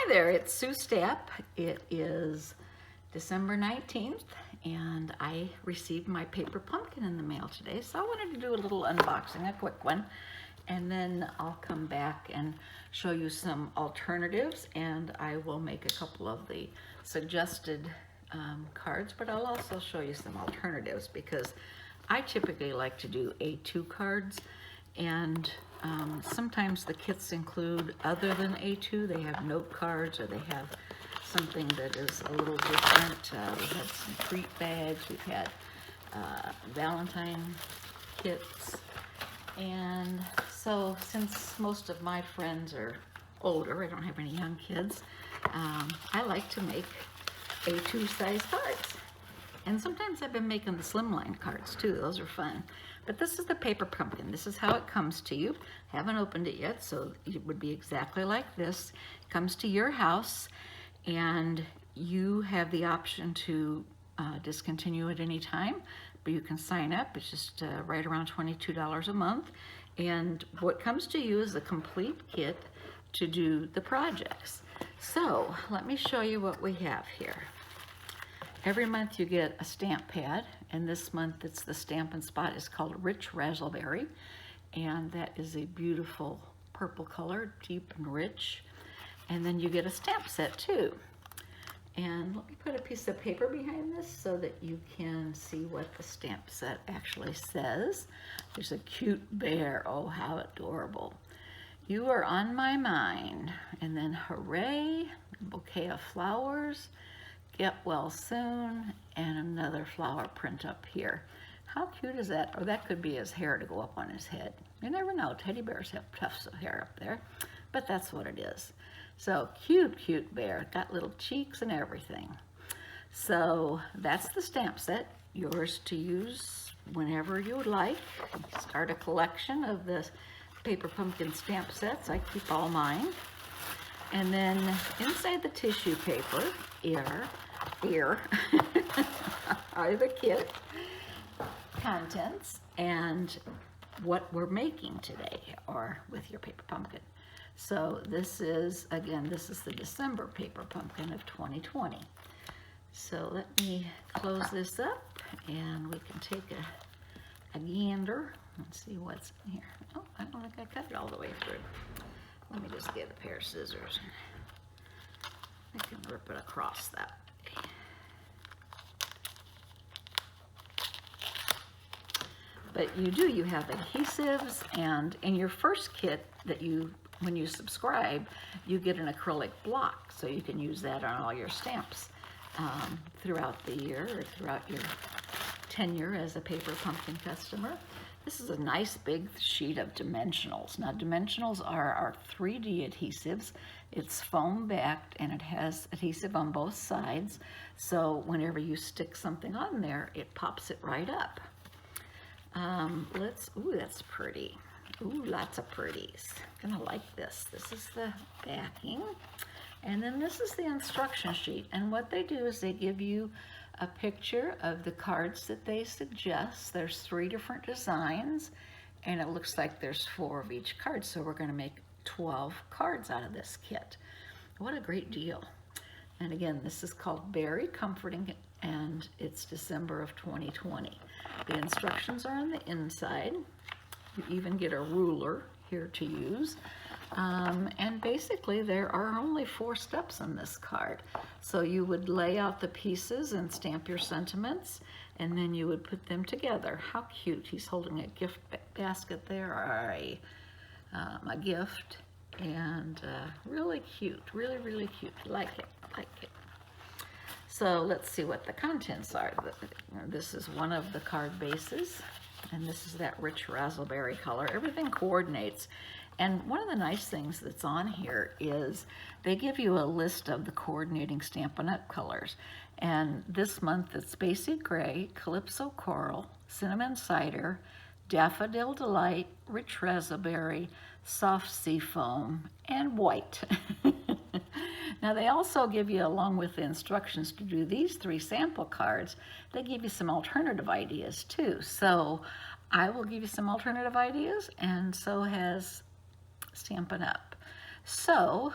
Hi there, it's Sue Stapp. It is December 19th and I received my paper pumpkin in the mail today, so I wanted to do a little unboxing, a quick one, and then I'll come back and show you some alternatives, and I will make a couple of the suggested cards, but I'll also show you some alternatives because I typically like to do A2 cards, and sometimes the kits include other than A2. They have note cards, or they have something that is a little different. We've had some treat bags, we've had Valentine kits, and so since most of my friends are older, I don't have any young kids, I like to make A2 size cards. And sometimes I've been making the slimline cards too. Those are fun. But this is the paper pumpkin. This is how it comes to you. Haven't opened it yet, so it would be exactly like this. It comes to your house, and you have the option to discontinue at any time, but you can sign up. It's just right around $22 a month. And what comes to you is a complete kit to do the projects. So let me show you what we have here. Every month you get a stamp pad, and this month it's the Stampin' Spot. It's called Rich Razzleberry, and that is a beautiful purple color, deep and rich. And then you get a stamp set too. And let me put a piece of paper behind this so that you can see what the stamp set actually says. There's a cute bear. Oh, how adorable. You are on my mind. And then hooray, bouquet of flowers. Get well soon, and another flower print up here. How cute is that? Or that could be his hair to go up on his head. You never know, teddy bears have tufts of hair up there, but that's what it is. So cute, cute bear, got little cheeks and everything. So that's the stamp set, yours to use whenever you would like. Start a collection of the paper pumpkin stamp sets. I keep all mine. And then inside the tissue paper here are the kit contents and what we're making today, or with your paper pumpkin. So this is, again, this is the December paper pumpkin of 2020. So let me close this up and we can take a gander and see what's in here. Oh, I don't think I cut it all the way through. Let me just get a pair of scissors. I can rip it across that way. But you have adhesives, and in your first kit that when you subscribe, you get an acrylic block, so you can use that on all your stamps throughout the year or throughout your tenure as a paper pumpkin customer. This is a nice big sheet of dimensionals. Now dimensionals are our 3D adhesives. It's foam backed and it has adhesive on both sides. So whenever you stick something on there, it pops it right up. Ooh, that's pretty. Ooh, lots of pretties. Gonna like this. This is the backing. And then this is the instruction sheet. And what they do is they give you a picture of the cards that they suggest. There's 3 different designs, and it looks like there's 4 of each card, so we're going to make 12 cards out of this kit. What a great deal. And again, this is called Beary Comforting, and it's December of 2020. The instructions are on the inside. You even get a ruler here to use. And basically there are only 4 steps in this card. So you would lay out the pieces and stamp your sentiments, and then you would put them together. How cute. He's holding a gift basket there, or a gift, and really cute, really, really cute. Like it, like it. So let's see what the contents are. This is one of the card bases, and this is that rich raspberry color. Everything coordinates. And one of the nice things that's on here is they give you a list of the coordinating Stampin' Up! Colors. And this month it's Spacey Gray, Calypso Coral, Cinnamon Cider, Daffodil Delight, Rich Raspberry, Soft Seafoam, and White. Now they also give you, along with the instructions to do these 3 sample cards, they give you some alternative ideas too. So I will give you some alternative ideas, and so has Stampin' Up! So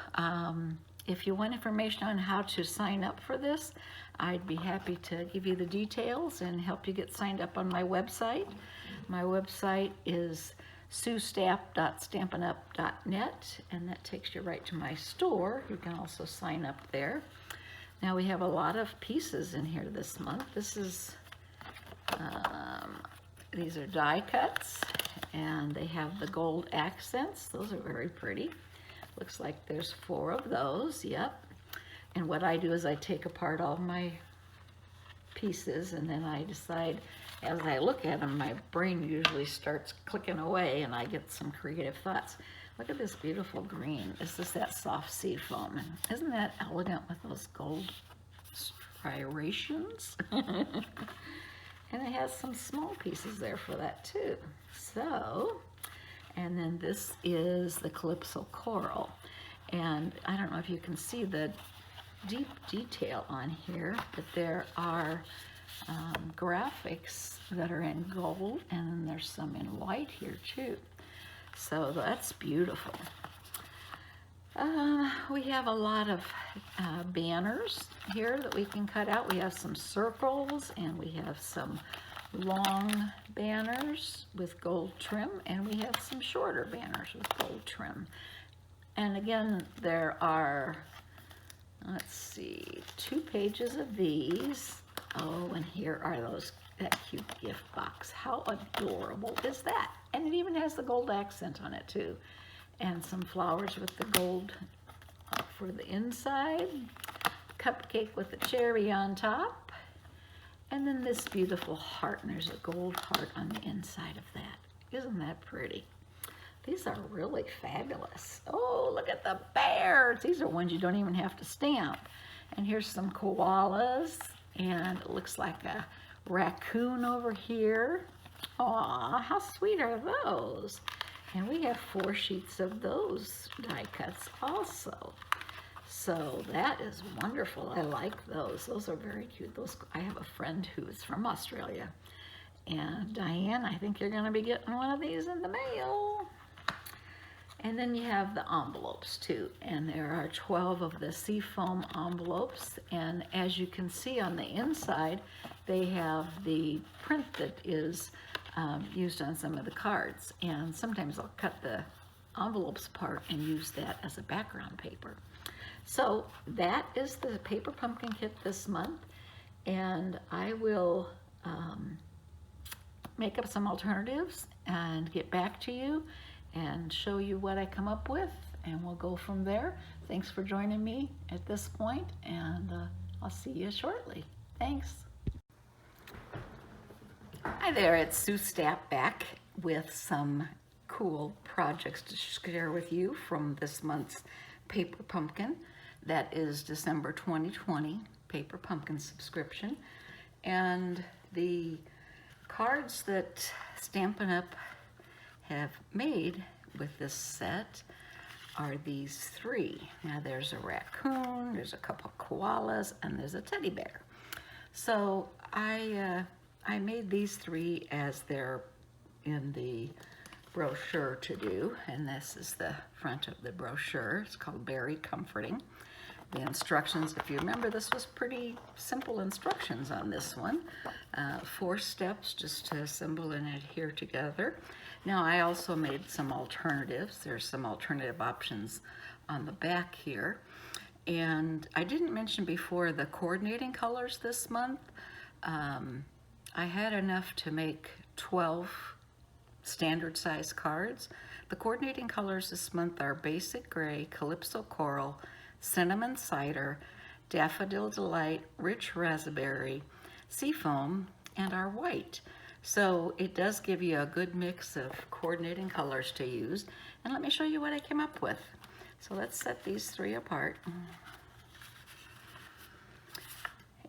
if you want information on how to sign up for this, I'd be happy to give you the details and help you get signed up on my website. My website is suestapp.stampinup.net, and that takes you right to my store. You can also sign up there. Now we have a lot of pieces in here this month. This is, these are die cuts, and they have the gold accents. Those are very pretty. Looks like there's 4 of those, yep. And what I do is I take apart all my pieces, and then I decide, as I look at them, my brain usually starts clicking away and I get some creative thoughts. Look at this beautiful green. This is that soft sea foam. And isn't that elegant with those gold striations? And it has some small pieces there for that too. So, and then this is the Calypso Coral. And I don't know if you can see the deep detail on here, but there are graphics that are in gold, and then there's some in white here too. So that's beautiful. We have a lot of banners here that we can cut out. We have some circles, and we have some long banners with gold trim, and we have some shorter banners with gold trim. And again, there are, let's see, 2 pages of these. Oh, and here are that cute gift box. How adorable is that? And it even has the gold accent on it too. And some flowers with the gold for the inside. Cupcake with a cherry on top. And then this beautiful heart, and there's a gold heart on the inside of that. Isn't that pretty? These are really fabulous. Oh, look at the bears. These are ones you don't even have to stamp. And here's some koalas, and it looks like a raccoon over here. Aw, how sweet are those? And we have 4 sheets of those die cuts also. So that is wonderful. I like those. Those are very cute. I have a friend who is from Australia. And Diane, I think you're going to be getting one of these in the mail. And then you have the envelopes too, and there are 12 of the seafoam envelopes, and as you can see on the inside, they have the print that is used on some of the cards, and sometimes I'll cut the envelopes apart and use that as a background paper. So that is the paper pumpkin kit this month, and I will make up some alternatives and get back to you and show you what I come up with, and we'll go from there. Thanks for joining me at this point, and I'll see you shortly. Thanks. Hi there, it's Sue Stapp back with some cool projects to share with you from this month's Paper Pumpkin. That is December 2020 Paper Pumpkin subscription. And the cards that Stampin' Up! Have made with this set are these 3. Now there's a raccoon, there's a couple of koalas, and there's a teddy bear. So I made these 3 as they're in the brochure to do, and this is the front of the brochure. It's called Beary Comforting. The instructions, if you remember, this was pretty simple instructions on this one. 4 steps just to assemble and adhere together. Now I also made some alternatives. There's some alternative options on the back here. And I didn't mention before the coordinating colors this month. I had enough to make 12 standard size cards. The coordinating colors this month are Basic Gray, Calypso Coral, Cinnamon Cider, Daffodil Delight, Rich Raspberry, Seafoam, and our white. So it does give you a good mix of coordinating colors to use. And let me show you what I came up with. So let's set these 3 apart.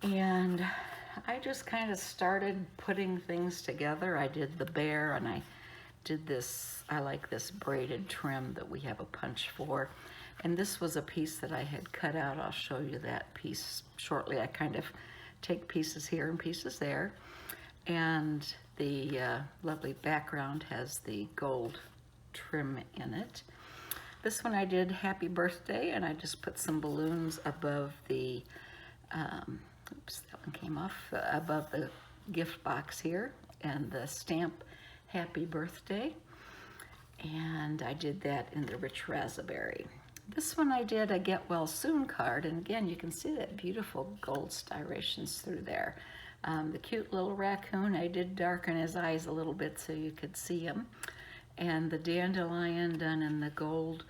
And I just kind of started putting things together. I did the bear, and I did this, I like this braided trim that we have a punch for. And this was a piece that I had cut out. I'll show you that piece shortly. I kind of take pieces here and pieces there. And the lovely background has the gold trim in it. This one I did happy birthday, and I just put some balloons above the, oops, that one came off, above the gift box here, and the stamp happy birthday. And I did that in the rich raspberry. This one I did a get well soon card, and again you can see that beautiful gold striations through there. The cute little raccoon, I did darken his eyes a little bit so you could see him. And the dandelion done in the gold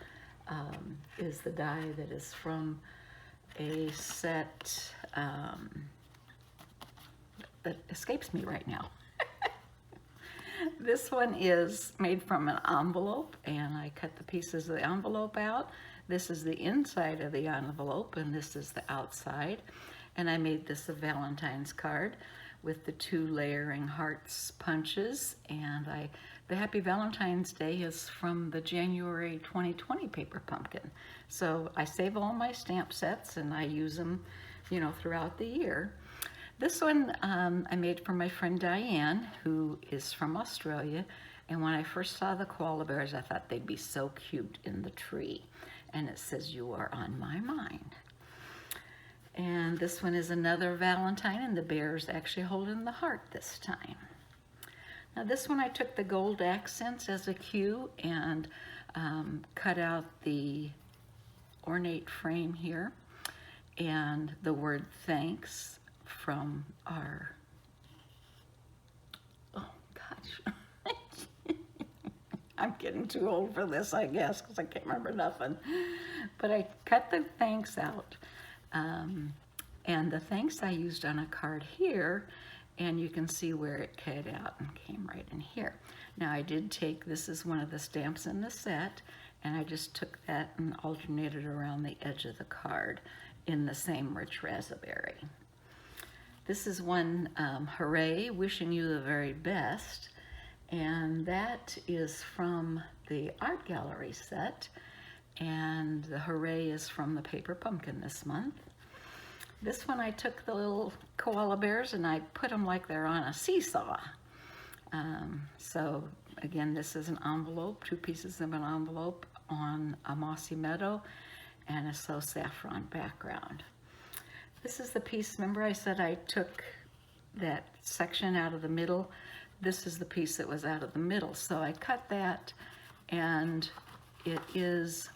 is the die that is from a set that escapes me right now. This one is made from an envelope, and I cut the pieces of the envelope out. This is the inside of the envelope, and this is the outside. And I made this a Valentine's card with the 2 layering hearts punches. And the Happy Valentine's Day is from the January 2020 paper pumpkin. So I save all my stamp sets and I use them, you know, throughout the year. This one I made for my friend Diane, who is from Australia. And when I first saw the koala bears, I thought they'd be so cute in the tree. And it says, "You are on my mind." And this one is another Valentine, and the bear's actually holding the heart this time. Now this one I took the gold accents as a cue and cut out the ornate frame here and the word thanks from our, oh gosh, I'm getting too old for this, I guess, because I can't remember nothing. But I cut the thanks out. And the thanks I used on a card here, and you can see where it cut out and came right in here. Now I did take, this is one of the stamps in the set, and I just took that and alternated around the edge of the card in the same rich raspberry. This is one, Hooray, wishing you the very best, and that is from the art gallery set, and the Hooray is from the paper pumpkin this month. This one I took the little koala bears and I put them like they're on a seesaw. So again, this is an envelope, 2 pieces of an envelope on a mossy meadow and a so saffron background. This is the piece, remember I said I took that section out of the middle? This is the piece that was out of the middle. So I cut that, and it is,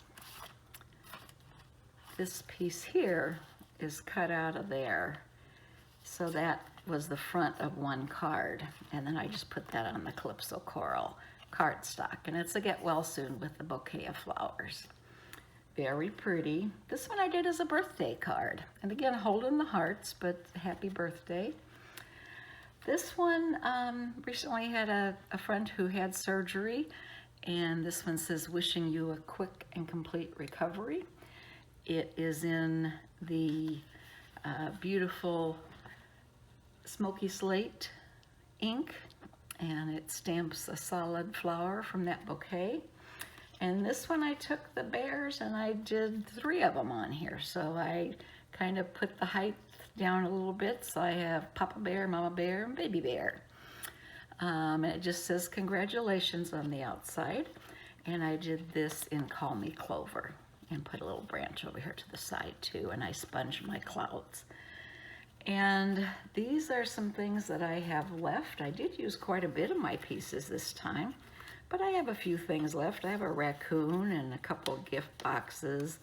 this piece here is cut out of there. So that was the front of one card. And then I just put that on the Calypso Coral cardstock. And it's a get well soon with a bouquet of flowers. Very pretty. This one I did as a birthday card. And again, holding the hearts, but happy birthday. This one, recently had a friend who had surgery, and this one says, wishing you a quick and complete recovery. It is in the beautiful smoky slate ink, and it stamps a solid flower from that bouquet. And this one I took the bears and I did 3 of them on here. So I kind of put the height down a little bit. So I have Papa Bear, Mama Bear, and Baby Bear. And it just says congratulations on the outside. And I did this in Call Me Clover and put a little branch over here to the side too. And I sponged my clouds. And these are some things that I have left. I did use quite a bit of my pieces this time, but I have a few things left. I have a raccoon and a couple of gift boxes,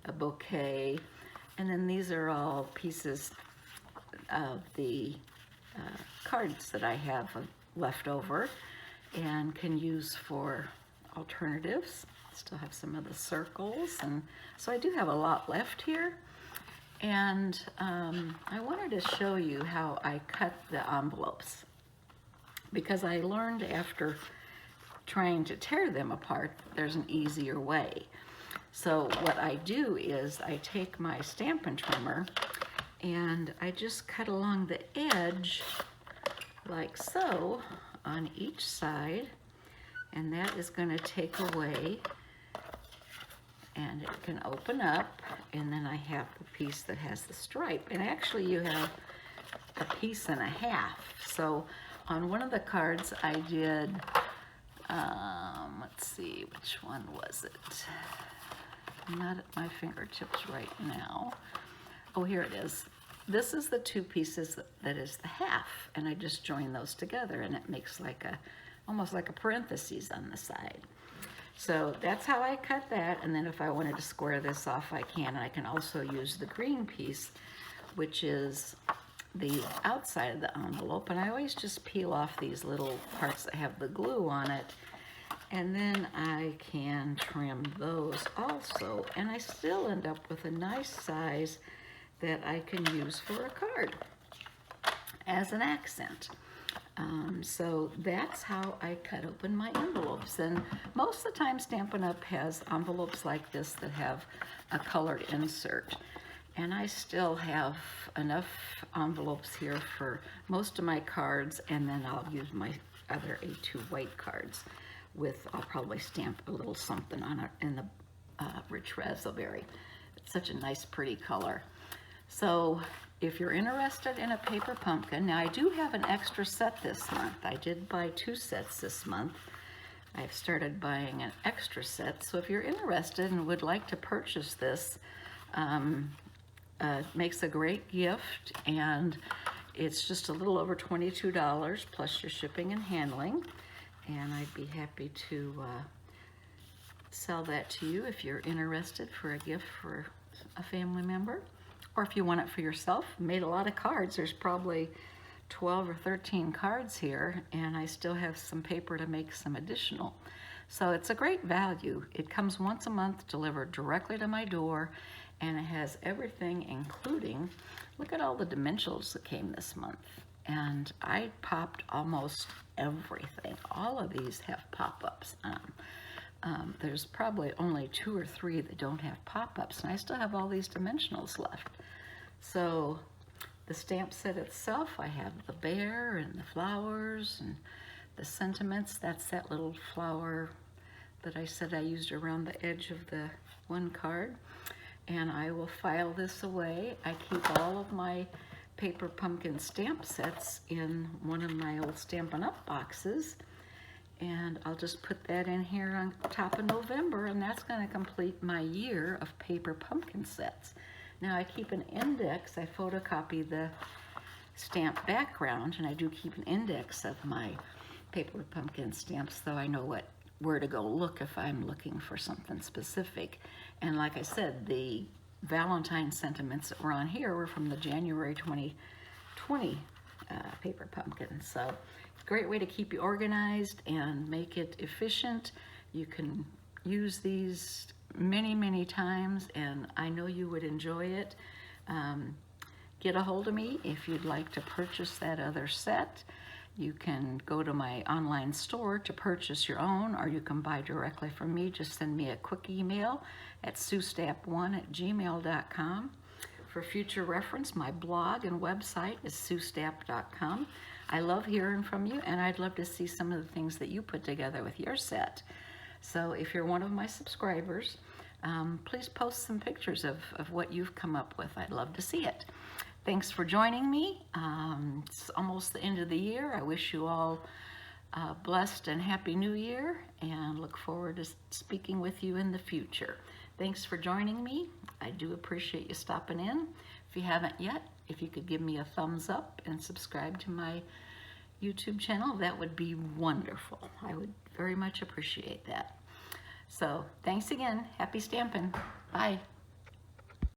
a bouquet, and then these are all pieces of the cards that I have left over and can use for alternatives. Still have some of the circles, and so I do have a lot left here. And I wanted to show you how I cut the envelopes, because I learned after trying to tear them apart, there's an easier way. So what I do is I take my Stampin' Trimmer and I just cut along the edge like so on each side, and that is going to take away, and it can open up, and then I have the piece that has the stripe. And actually you have a piece and a half. So on one of the cards I did, let's see, which one was it? not at my fingertips right now. Oh, here it is. This is the two pieces that is the half, and I just join those together, and it makes like almost like a parentheses on the side. So that's how I cut that, and then if I wanted to square this off, I can. And I can also use the green piece, which is the outside of the envelope, and I always just peel off these little parts that have the glue on it, and then I can trim those also, and I still end up with a nice size that I can use for a card as an accent. So that's how I cut open my envelopes, and most of the time Stampin' Up! Has envelopes like this that have a colored insert, and I still have enough envelopes here for most of my cards, and then I'll use my other A2 white cards with, I'll probably stamp a little something on it in the rich raspberry. It's such a nice pretty color. So if you're interested in a paper pumpkin, now I do have an extra set this month. I did buy 2 sets this month. I've started buying an extra set. So if you're interested and would like to purchase this, makes a great gift, and it's just a little over $22 plus your shipping and handling. And I'd be happy to sell that to you if you're interested for a gift for a family member. Or if you want it for yourself. Made a lot of cards. There's probably 12 or 13 cards here, and I still have some paper to make some additional. So it's a great value. It comes once a month, delivered directly to my door, and it has everything, including, look at all the dimensionals that came this month. And I popped almost everything. All of these have pop-ups on. There's probably only 2 or 3 that don't have pop-ups, and I still have all these dimensionals left. So the stamp set itself, I have the bear and the flowers and the sentiments. That's that little flower that I said I used around the edge of the one card. And I will file this away. I keep all of my paper pumpkin stamp sets in one of my old Stampin' Up! Boxes. And I'll just put that in here on top of November, and that's going to complete my year of paper pumpkin sets. Now I keep an index. I photocopy the stamp background, and I do keep an index of my paper pumpkin stamps, so I know where to go look if I'm looking for something specific. And like I said, the Valentine sentiments that were on here were from the January 2020 paper pumpkin. So great way to keep you organized and make it efficient. You can use these many, many times, and I know you would enjoy it. Get a hold of me if you'd like to purchase that other set. You can go to my online store to purchase your own, or you can buy directly from me. Just send me a quick email at suestamp1@gmail.com. For future reference, my blog and website is suestamp.com. I love hearing from you, and I'd love to see some of the things that you put together with your set. So if you're one of my subscribers, please post some pictures of what you've come up with. I'd love to see it. Thanks for joining me. It's almost the end of the year. I wish you all a blessed and happy new year, and look forward to speaking with you in the future. Thanks for joining me. I do appreciate you stopping in. If you haven't yet, if you could give me a thumbs up and subscribe to my YouTube channel, that would be wonderful. I would very much appreciate that. So thanks again. Happy stamping. Bye.